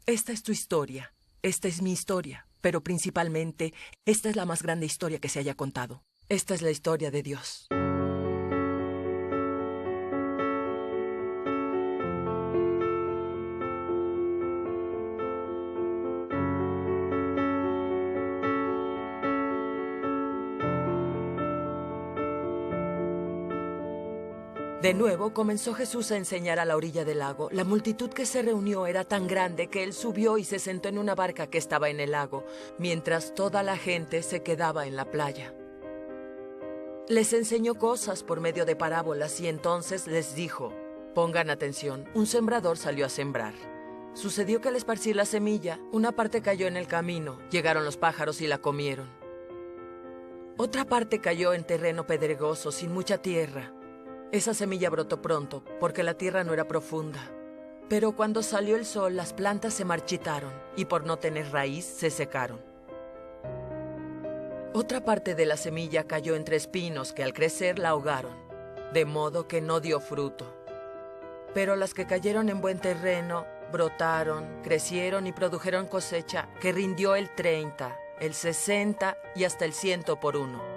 Esta es tu historia, esta es mi historia, pero principalmente, esta es la más grande historia que se haya contado. Esta es la historia de Dios. De nuevo comenzó Jesús a enseñar a la orilla del lago. La multitud que se reunió era tan grande que él subió y se sentó en una barca que estaba en el lago, mientras toda la gente se quedaba en la playa. Les enseñó cosas por medio de parábolas y entonces les dijo: pongan atención, un sembrador salió a sembrar. Sucedió que al esparcir la semilla, una parte cayó en el camino, llegaron los pájaros y la comieron. Otra parte cayó en terreno pedregoso, sin mucha tierra. Esa semilla brotó pronto, porque la tierra no era profunda. Pero cuando salió el sol, las plantas se marchitaron y por no tener raíz, se secaron. Otra parte de la semilla cayó entre espinos que al crecer la ahogaron, de modo que no dio fruto. Pero las que cayeron en buen terreno, brotaron, crecieron y produjeron cosecha que rindió el 30, el 60 y hasta el 100 por uno.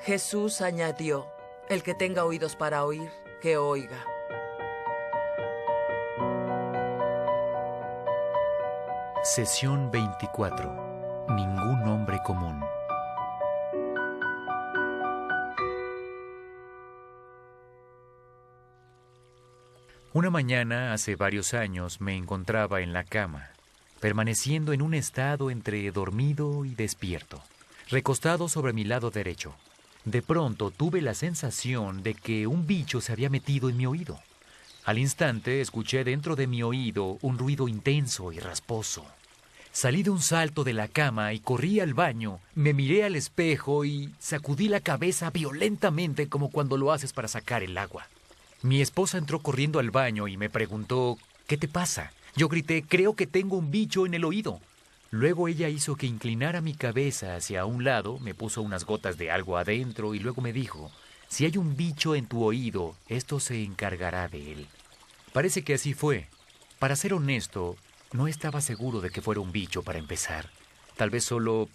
Jesús añadió: el que tenga oídos para oír, que oiga. Sesión 24. Ningún hombre común. Una mañana, hace varios años, me encontraba en la cama, permaneciendo en un estado entre dormido y despierto, recostado sobre mi lado derecho. De pronto tuve la sensación de que un bicho se había metido en mi oído. Al instante escuché dentro de mi oído un ruido intenso y rasposo. Salí de un salto de la cama y corrí al baño, me miré al espejo y sacudí la cabeza violentamente como cuando lo haces para sacar el agua. Mi esposa entró corriendo al baño y me preguntó: ¿qué te pasa? Yo grité: creo que tengo un bicho en el oído. Luego ella hizo que inclinara mi cabeza hacia un lado, me puso unas gotas de algo adentro y luego me dijo: si hay un bicho en tu oído, esto se encargará de él. Parece que así fue. Para ser honesto, no estaba seguro de que fuera un bicho para empezar. Tal vez solo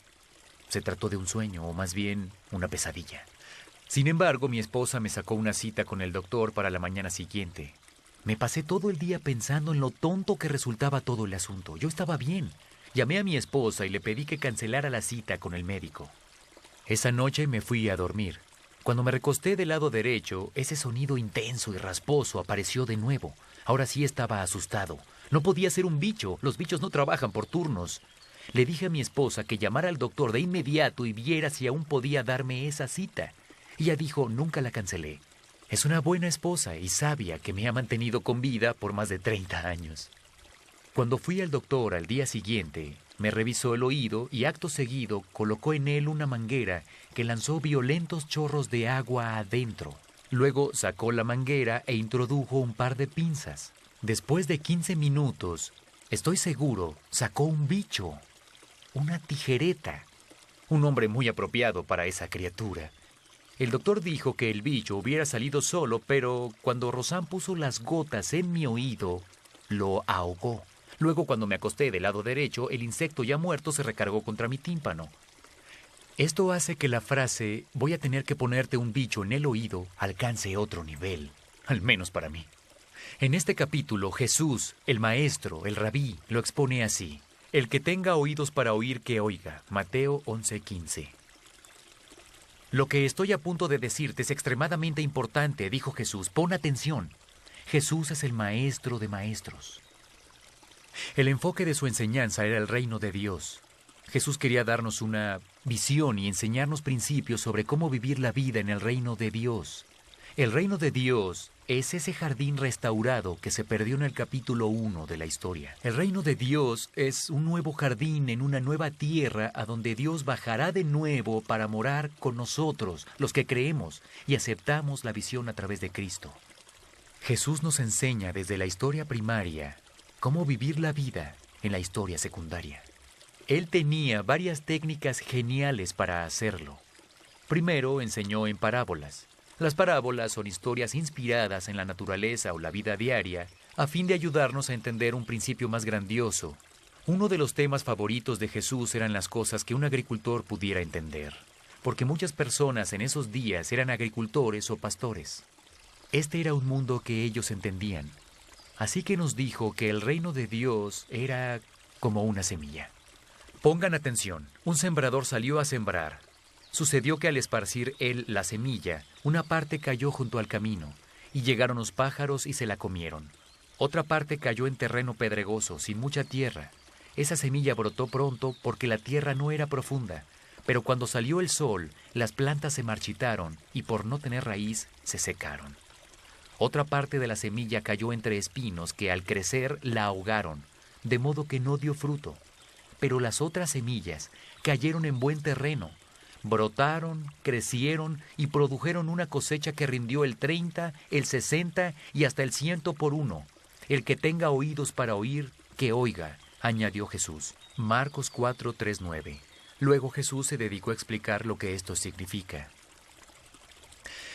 se trató de un sueño o más bien una pesadilla. Sin embargo, mi esposa me sacó una cita con el doctor para la mañana siguiente. Me pasé todo el día pensando en lo tonto que resultaba todo el asunto. Yo estaba bien. Llamé a mi esposa y le pedí que cancelara la cita con el médico. Esa noche me fui a dormir. Cuando me recosté del lado derecho, ese sonido intenso y rasposo apareció de nuevo. Ahora sí estaba asustado. No podía ser un bicho. Los bichos no trabajan por turnos. Le dije a mi esposa que llamara al doctor de inmediato y viera si aún podía darme esa cita. Ella dijo: nunca la cancelé. Es una buena esposa y sabia que me ha mantenido con vida por más de 30 años. Cuando fui al doctor al día siguiente, me revisó el oído y acto seguido colocó en él una manguera que lanzó violentos chorros de agua adentro. Luego sacó la manguera e introdujo un par de pinzas. Después de 15 minutos, estoy seguro, sacó un bicho, una tijereta. Un nombre muy apropiado para esa criatura. El doctor dijo que el bicho hubiera salido solo, pero cuando Rosanne puso las gotas en mi oído, lo ahogó. Luego, cuando me acosté del lado derecho, el insecto ya muerto se recargó contra mi tímpano. Esto hace que la frase «voy a tener que ponerte un bicho en el oído» alcance otro nivel, al menos para mí. En este capítulo, Jesús, el maestro, el rabí, lo expone así: el que tenga oídos para oír, que oiga. Mateo 11:15. Lo que estoy a punto de decirte es extremadamente importante, dijo Jesús. Pon atención. Jesús es el maestro de maestros. El enfoque de su enseñanza era el reino de Dios. Jesús quería darnos una visión y enseñarnos principios sobre cómo vivir la vida en el reino de Dios. El reino de Dios es ese jardín restaurado que se perdió en el capítulo 1 de la historia. El reino de Dios es un nuevo jardín en una nueva tierra a donde Dios bajará de nuevo para morar con nosotros, los que creemos y aceptamos la visión a través de Cristo. Jesús nos enseña desde la historia primaria cómo vivir la vida en la historia secundaria. Él tenía varias técnicas geniales para hacerlo. Primero enseñó en parábolas. Las parábolas son historias inspiradas en la naturaleza o la vida diaria a fin de ayudarnos a entender un principio más grandioso. Uno de los temas favoritos de Jesús eran las cosas que un agricultor pudiera entender, porque muchas personas en esos días eran agricultores o pastores. Este era un mundo que ellos entendían. Así que nos dijo que el reino de Dios era como una semilla. Pongan atención, un sembrador salió a sembrar. Sucedió que al esparcir él la semilla, una parte cayó junto al camino, y llegaron los pájaros y se la comieron. Otra parte cayó en terreno pedregoso, sin mucha tierra. Esa semilla brotó pronto porque la tierra no era profunda, pero cuando salió el sol, las plantas se marchitaron y por no tener raíz, se secaron. Otra parte de la semilla cayó entre espinos que al crecer la ahogaron, de modo que no dio fruto. Pero las otras semillas cayeron en buen terreno, brotaron, crecieron y produjeron una cosecha que rindió el 30, el 60 y hasta el 100 por uno. El que tenga oídos para oír, que oiga, añadió Jesús. Marcos 4:3-9. Luego Jesús se dedicó a explicar lo que esto significa.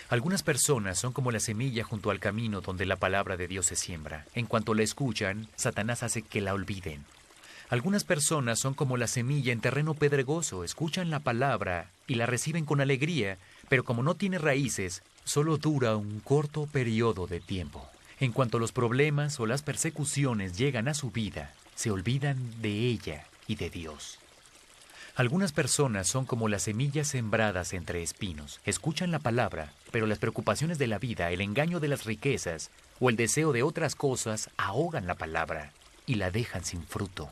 Algunas personas son como la semilla junto al camino donde la palabra de Dios se siembra. En cuanto la escuchan, Satanás hace que la olviden. Algunas personas son como la semilla en terreno pedregoso, escuchan la palabra y la reciben con alegría, pero como no tiene raíces, solo dura un corto periodo de tiempo. En cuanto los problemas o las persecuciones llegan a su vida, se olvidan de ella y de Dios. Algunas personas son como las semillas sembradas entre espinos. Escuchan la palabra, pero las preocupaciones de la vida, el engaño de las riquezas o el deseo de otras cosas ahogan la palabra y la dejan sin fruto.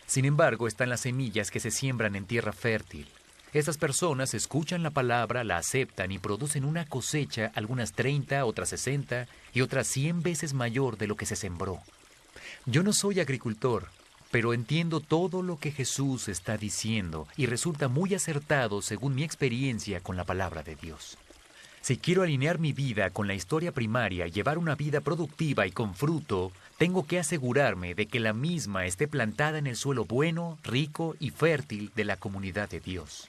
Sin embargo, están las semillas que se siembran en tierra fértil. Estas personas escuchan la palabra, la aceptan y producen una cosecha, algunas 30, otras 60 y otras 100 veces mayor de lo que se sembró. Yo no soy agricultor, pero entiendo todo lo que Jesús está diciendo y resulta muy acertado según mi experiencia con la palabra de Dios. Si quiero alinear mi vida con la historia primaria y llevar una vida productiva y con fruto, tengo que asegurarme de que la misma esté plantada en el suelo bueno, rico y fértil de la comunidad de Dios.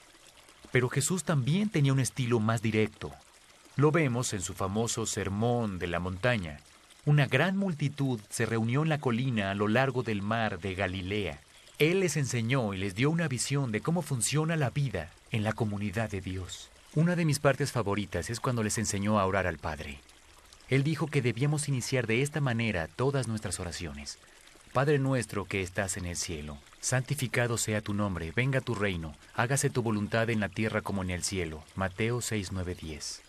Pero Jesús también tenía un estilo más directo. Lo vemos en su famoso Sermón de la Montaña. Una gran multitud se reunió en la colina a lo largo del mar de Galilea. Él les enseñó y les dio una visión de cómo funciona la vida en la comunidad de Dios. Una de mis partes favoritas es cuando les enseñó a orar al Padre. Él dijo que debíamos iniciar de esta manera todas nuestras oraciones. Padre nuestro que estás en el cielo, santificado sea tu nombre, venga tu reino, hágase tu voluntad en la tierra como en el cielo. Mateo 6:9-10.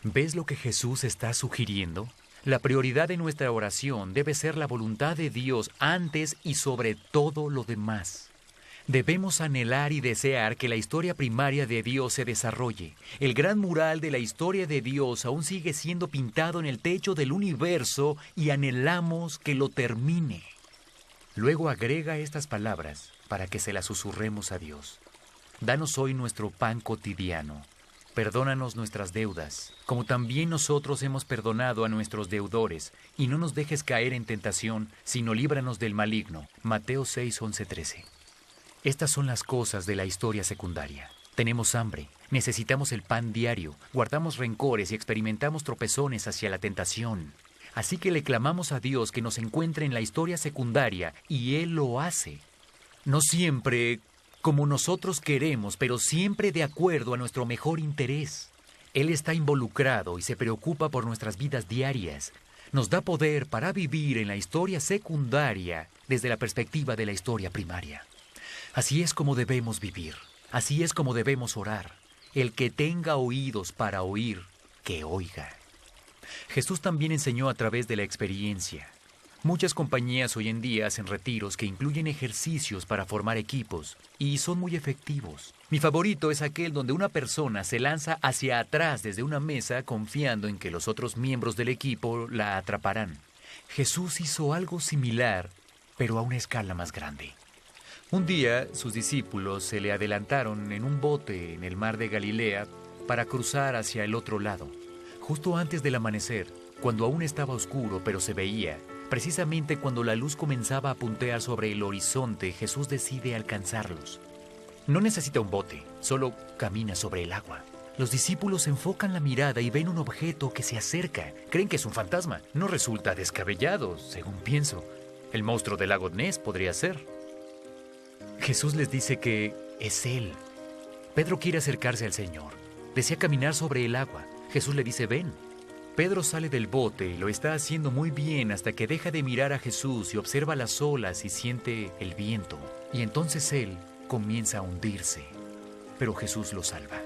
¿Ves lo que Jesús está sugiriendo? La prioridad de nuestra oración debe ser la voluntad de Dios antes y sobre todo lo demás. Debemos anhelar y desear que la historia primaria de Dios se desarrolle. El gran mural de la historia de Dios aún sigue siendo pintado en el techo del universo y anhelamos que lo termine. Luego agrega estas palabras para que se las susurremos a Dios. Danos hoy nuestro pan cotidiano. Perdónanos nuestras deudas, como también nosotros hemos perdonado a nuestros deudores, y no nos dejes caer en tentación, sino líbranos del maligno. Mateo 6:11-13. Estas son las cosas de la historia secundaria. Tenemos hambre, necesitamos el pan diario, guardamos rencores y experimentamos tropezones hacia la tentación. Así que le clamamos a Dios que nos encuentre en la historia secundaria, y Él lo hace. No siempre como nosotros queremos, pero siempre de acuerdo a nuestro mejor interés. Él está involucrado y se preocupa por nuestras vidas diarias. Nos da poder para vivir en la historia secundaria desde la perspectiva de la historia primaria. Así es como debemos vivir. Así es como debemos orar. El que tenga oídos para oír, que oiga. Jesús también enseñó a través de la experiencia. Muchas compañías hoy en día hacen retiros que incluyen ejercicios para formar equipos y son muy efectivos. Mi favorito es aquel donde una persona se lanza hacia atrás desde una mesa confiando en que los otros miembros del equipo la atraparán. Jesús hizo algo similar, pero a una escala más grande. Un día, sus discípulos se le adelantaron en un bote en el mar de Galilea para cruzar hacia el otro lado. Justo antes del amanecer, cuando aún estaba oscuro pero se veía, precisamente cuando la luz comenzaba a puntear sobre el horizonte, Jesús decide alcanzarlos. No necesita un bote, solo camina sobre el agua. Los discípulos enfocan la mirada y ven un objeto que se acerca. Creen que es un fantasma. No resulta descabellado, según pienso. El monstruo del lago Ness podría ser. Jesús les dice que es Él. Pedro quiere acercarse al Señor. Desea caminar sobre el agua. Jesús le dice, ven. Pedro sale del bote y lo está haciendo muy bien hasta que deja de mirar a Jesús y observa las olas y siente el viento. Y entonces él comienza a hundirse. Pero Jesús lo salva.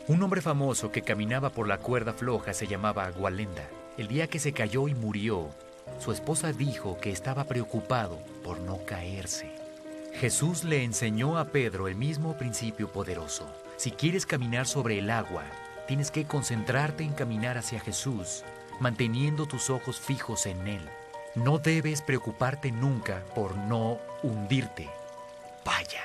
Un hombre famoso que caminaba por la cuerda floja se llamaba Gualenda. El día que se cayó y murió, su esposa dijo que estaba preocupado por no caerse. Jesús le enseñó a Pedro el mismo principio poderoso. Si quieres caminar sobre el agua, tienes que concentrarte en caminar hacia Jesús, manteniendo tus ojos fijos en Él. No debes preocuparte nunca por no hundirte. Vaya,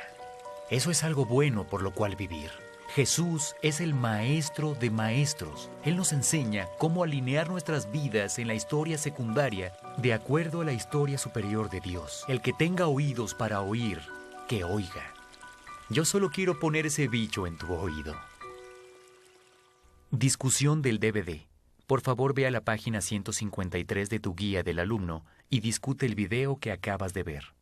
eso es algo bueno por lo cual vivir. Jesús es el maestro de maestros. Él nos enseña cómo alinear nuestras vidas en la historia secundaria de acuerdo a la historia superior de Dios. El que tenga oídos para oír, que oiga. Yo solo quiero poner ese bicho en tu oído. Discusión del DVD. Por favor, ve a la página 153 de tu guía del alumno y discute el video que acabas de ver.